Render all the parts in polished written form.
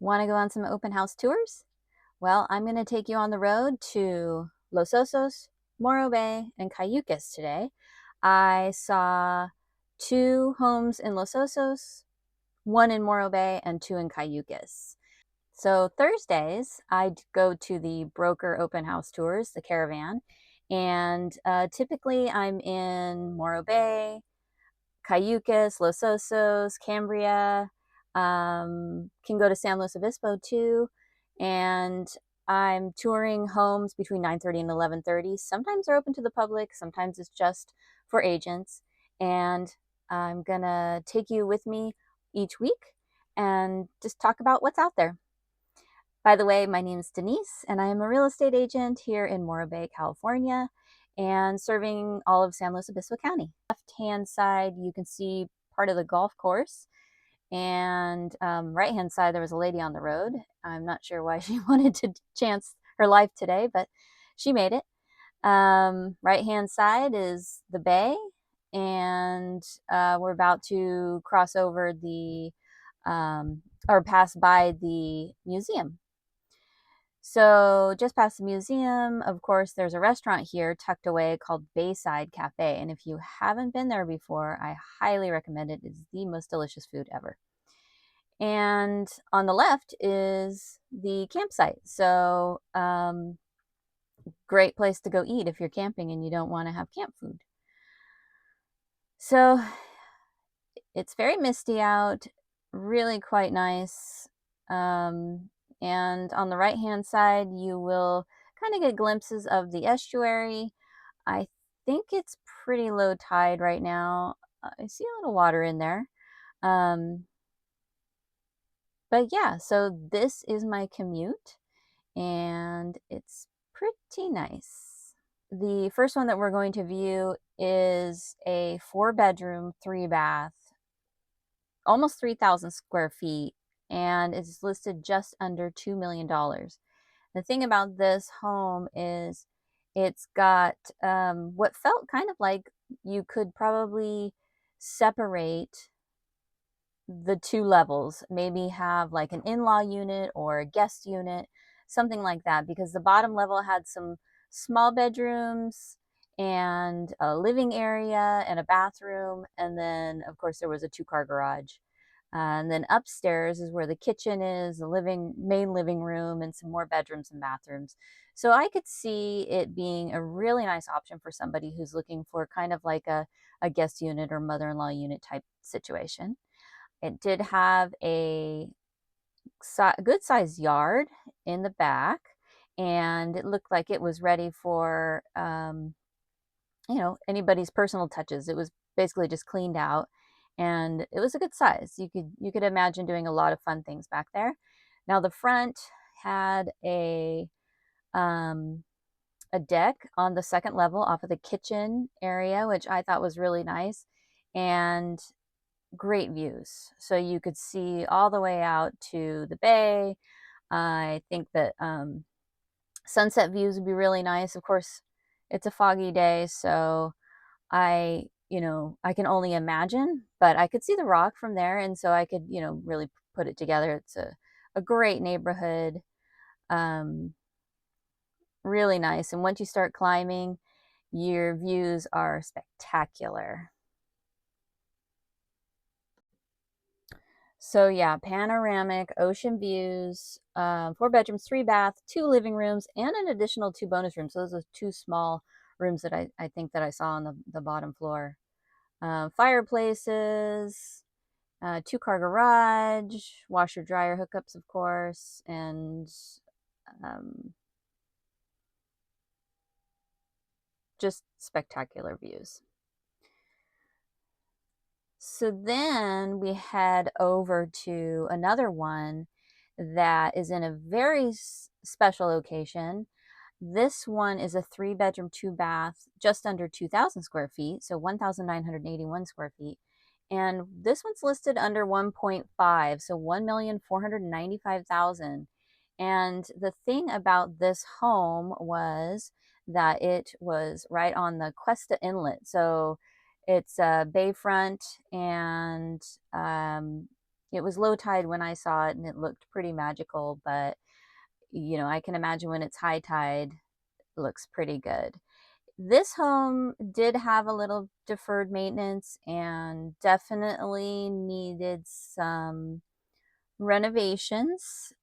Want to go on some open house tours? Well, I'm going to take you on the road to Los Osos, Morro Bay, and Cayucos today. I saw 2 homes in Los Osos, 1 in Morro Bay, and 2 in Cayucos. So Thursdays, I'd go to the broker open house tours, the caravan, and typically I'm in Morro Bay, Cayucos, Los Osos, Cambria, can go to San Luis Obispo too. And I'm touring homes between 9:30 and 11:30. Sometimes they're open to the public, sometimes it's just for agents. And I'm gonna take you with me each week and just talk about what's out there. By the way, my name is Denise, and I am a real estate agent here in Morro Bay, California, and serving all of San Luis Obispo County. Left-hand side, you can see part of the golf course, and right-hand side, there was a lady on the road. I'm not sure why she wanted to chance her life today, but she made it. Right-hand side is the bay, and we're about to cross over or pass by the museum. So just past the museum, of course, there's a restaurant here tucked away called Bayside Cafe. And if you haven't been there before, I highly recommend it. It's the most delicious food ever. And on the left is the campsite. So great place to go eat if you're camping and you don't want to have camp food. So it's very misty out, really quite nice. And on the right-hand side, you will kind of get glimpses of the estuary. I think it's pretty low tide right now. I see a little water in there. But yeah, so this is my commute, and it's pretty nice. The first one that we're going to view is a 4-bedroom, 3-bath, almost 3,000 square feet, and it's listed just under $2 million. The thing about this home is it's got what felt kind of like you could probably separate the 2 levels, maybe have like an in-law unit or a guest unit, something like that, because the bottom level had some small bedrooms and a living area and a bathroom, and then of course there was a 2-car garage. And then upstairs is where the kitchen is, the main living room, and some more bedrooms and bathrooms. So I could see it being a really nice option for somebody who's looking for kind of like a guest unit or mother-in-law unit type situation. It did have a good sized yard in the back, and it looked like it was ready for anybody's personal touches. It was basically just cleaned out, and it was a good size. You could imagine doing a lot of fun things back there. Now the front had um, a deck on the second level off of the kitchen area, which I thought was really nice, and great views. So you could see all the way out to the bay. I think that sunset views would be really nice. Of course, it's a foggy day, so I can only imagine, but I could see the rock from there, and so I could, really put it together. It's a great neighborhood, um, really nice. And once you start climbing, your views are spectacular. So yeah, panoramic ocean views, 4 bedrooms, 3 bath, 2 living rooms, and an additional 2 bonus rooms. So those are 2 small rooms that I think that I saw on the bottom floor. Fireplaces, 2-car garage, washer dryer hookups, of course, and um, just spectacular views. So then we head over to another one that is in a very special location. This one is a 3-bedroom, 2-bath, just under 2,000 square feet, so 1,981 square feet. And this one's listed under 1.5, so 1,495,000. And the thing about this home was that it was right on the Cuesta Inlet. So it's a bayfront, and it was low tide when I saw it and it looked pretty magical, but I can imagine when it's high tide, it looks pretty good. This home did have a little deferred maintenance and definitely needed some renovations.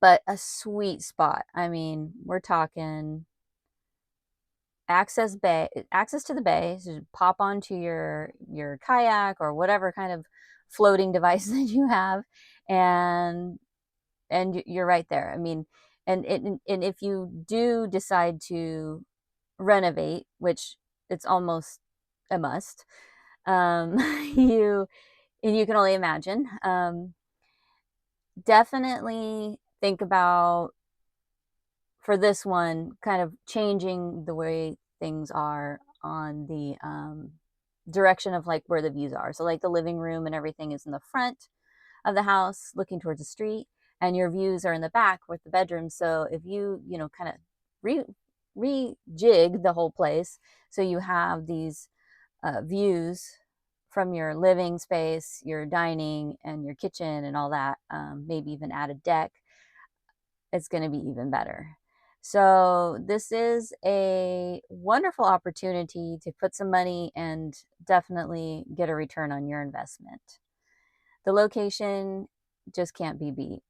But a sweet spot. I mean, we're talking access to the bay, so you pop onto your kayak or whatever kind of floating device that you have, and you're right there. I mean, and if you do decide to renovate, which it's almost a must, um, you and you can only imagine. Definitely think about, for this one, kind of changing the way things are on the direction of like where the views are. So like the living room and everything is in the front of the house looking towards the street, and your views are in the back with the bedroom. So if you kind of rejig the whole place so you have these views from your living space, your dining, and your kitchen, and all that, maybe even add a deck, it's going to be even better. So, this is a wonderful opportunity to put some money and definitely get a return on your investment. The location just can't be beat.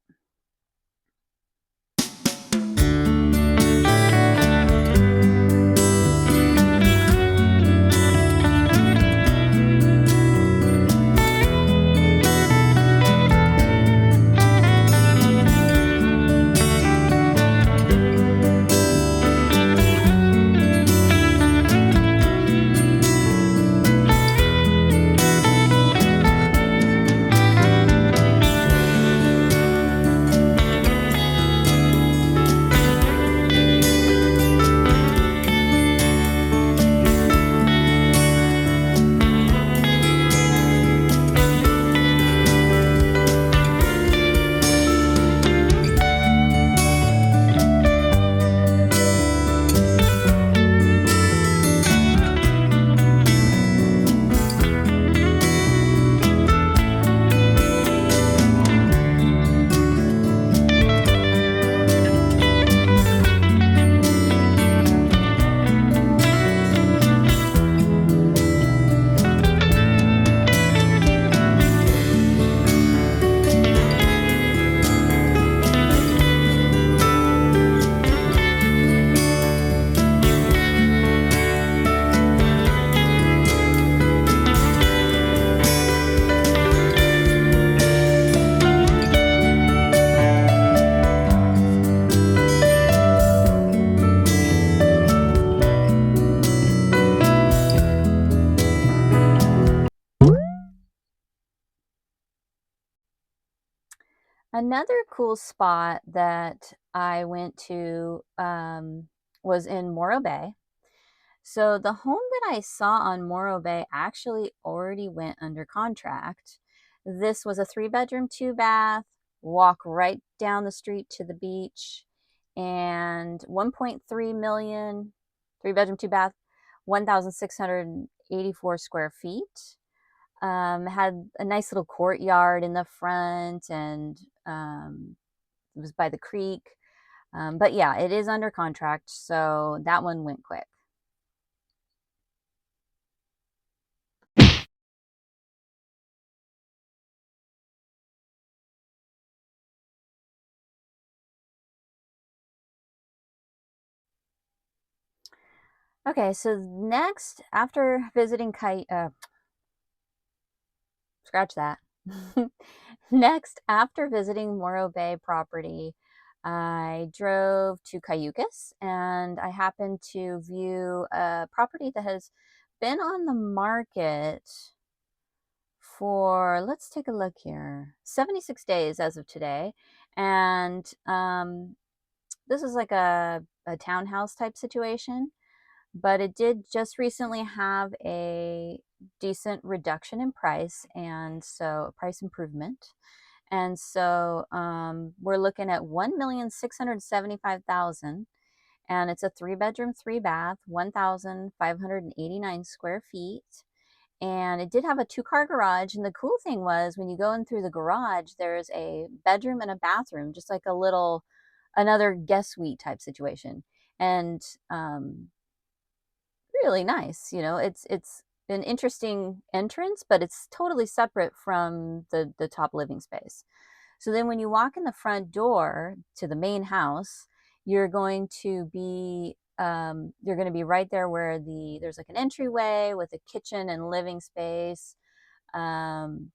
Another cool spot that I went to was in Morro Bay. So the home that I saw on Morro Bay actually already went under contract. This was a 3-bedroom, 2-bath, walk right down the street to the beach, and 1.3 million, 3-bedroom, 2-bath, 1,684 square feet. Had a nice little courtyard in the front, and it was by the creek. But yeah, it is under contract, so that one went quick. Okay, so next, after visiting scratch that. Next, after visiting Morro Bay property, I drove to Cayucos, and I happened to view a property that has been on the market for, let's take a look here, 76 days as of today. And this is like a townhouse type situation, but it did just recently have a decent reduction in price, and so a price improvement. And so we're looking at 1,675,000, and it's a 3-bedroom, 3-bath, 1,589 square feet. and it did have a 2-car garage. And the cool thing was when you go in through the garage, there's a bedroom and a bathroom, just like a little another guest suite type situation. And really nice. It's an interesting entrance, but it's totally separate from the top living space. So then when you walk in the front door to the main house, you're going to be right there where there's like an entryway with a kitchen and living space, um,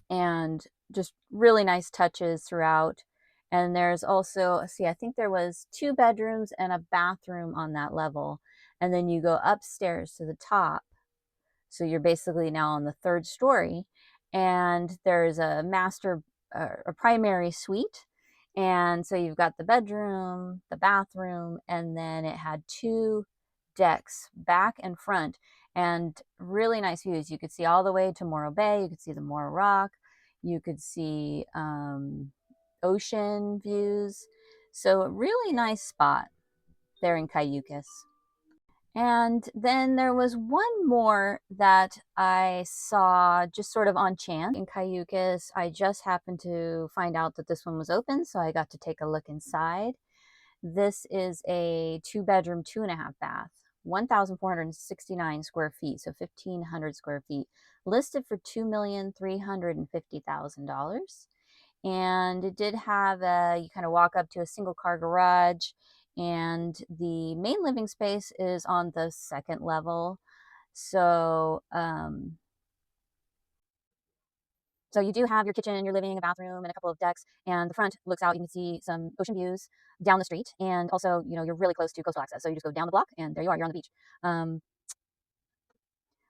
and just really nice touches throughout. And there's also, see, I think there was 2 bedrooms and a bathroom on that level. And then you go upstairs to the top. So you're basically now on the 3rd story. And there's a primary suite. And so you've got the bedroom, the bathroom, and then it had 2 decks, back and front, and really nice views. You could see all the way to Morro Bay. You could see the Morro Rock. You could see ocean views. So a really nice spot there in Cayucos. And then there was one more that I saw just sort of on chance in Cayucos. I just happened to find out that this one was open, so I got to take a look inside. This is a 2-bedroom, 2.5 bath, 1,469 square feet, so 1,500 square feet, listed for $2,350,000. And it did have you kind of walk up to a single car garage, and the main living space is on the 2nd level. So you do have your kitchen, your living, a bathroom, and a couple of decks. And the front looks out. You can see some ocean views down the street. And also, you're really close to coastal access. So you just go down the block and there you are. You're on the beach.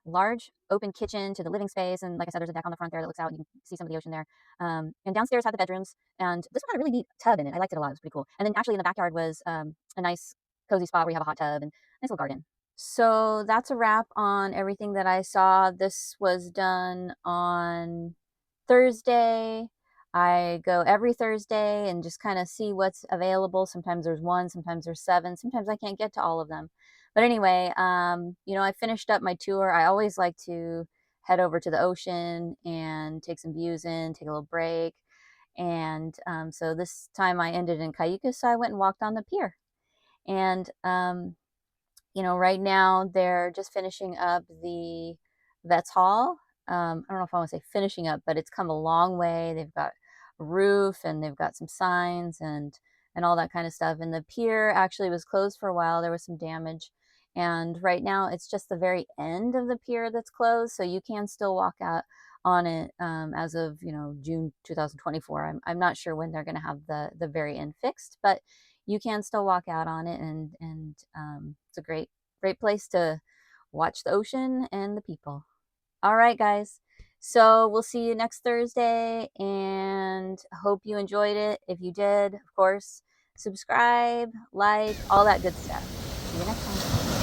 Large open kitchen to the living space. And like I said, there's a deck on the front there that looks out. You can see some of the ocean there. And downstairs had the bedrooms. And this one had a really neat tub in it. I liked it a lot. It was pretty cool. And then actually in the backyard was a nice cozy spot where you have a hot tub and a nice little garden. So that's a wrap on everything that I saw. This was done on Thursday. I go every Thursday and just kind of see what's available. Sometimes there's 1, sometimes there's 7, sometimes I can't get to all of them. But anyway, I finished up my tour. I always like to head over to the ocean and take some views in, take a little break. And so this time I ended in Cayucos, so I went and walked on the pier. And right now they're just finishing up the Vets Hall. I don't know if I want to say finishing up, but it's come a long way. They've got a roof and they've got some signs and all that kind of stuff. And the pier actually was closed for a while. There was some damage. And right now it's just the very end of the pier that's closed. So you can still walk out on it as of, June 2024. I'm not sure when they're going to have the very end fixed, but you can still walk out on it, and it's a great place to watch the ocean and the people. All right, guys. So we'll see you next Thursday, and hope you enjoyed it. If you did, of course, subscribe, like, all that good stuff. See you next time.